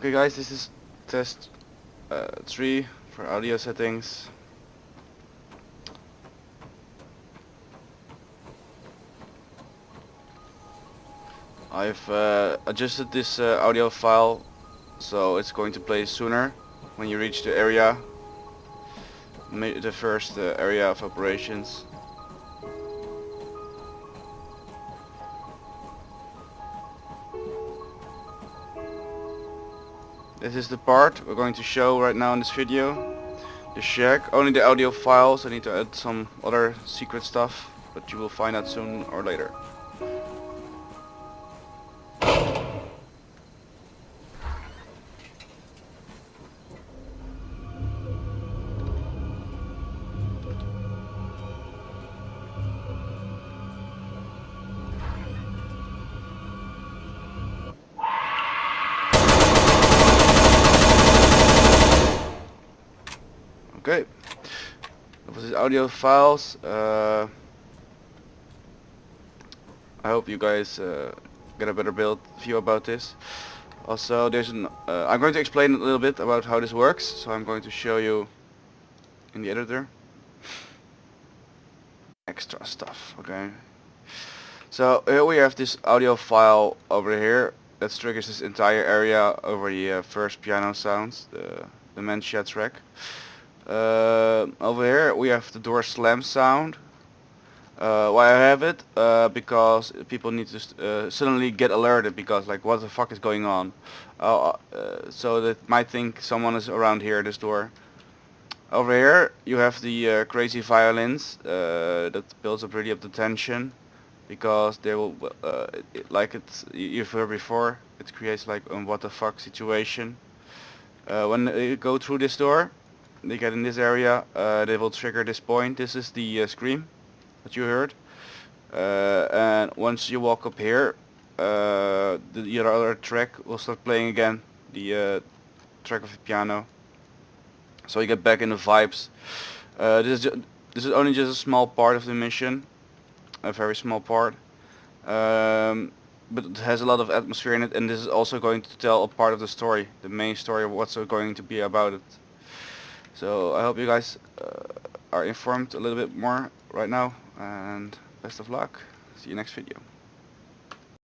Okay guys, this is test 3 for audio settings. I've adjusted this audio file so it's going to play sooner when you reach the area, the first area of operations. This is the part we're going to show right now in this video. The shack, only the audio files. I need to add some other secret stuff, but you will find out soon or later. Okay, that was the audio files. I hope you guys get a better view about this. Also, there's an. I'm going to explain a little bit about how this works. So I'm going to show you in the editor. Extra stuff. Okay. So here we have this audio file over here that triggers this entire area over the first piano sounds, the dementia track. Over here we have the door slam sound. Why I have it? Because people need to suddenly get alerted because like what the fuck is going on. So they might think someone is around here at this door. Over here you have the crazy violins that builds up really up the tension because they will like you've heard before, it creates like a what the fuck situation. When they go through this door, they get in this area, they will trigger this point. This is the scream that you heard, and once you walk up here, the other track will start playing again, the track of the piano, so you get back in the vibes. This is only just a small part of the mission, a very small part, but it has a lot of atmosphere in it, and this is also going to tell a part of the story, the main story of what's going to be about it. So I hope you guys are informed a little bit more right now, and best of luck. See you next video.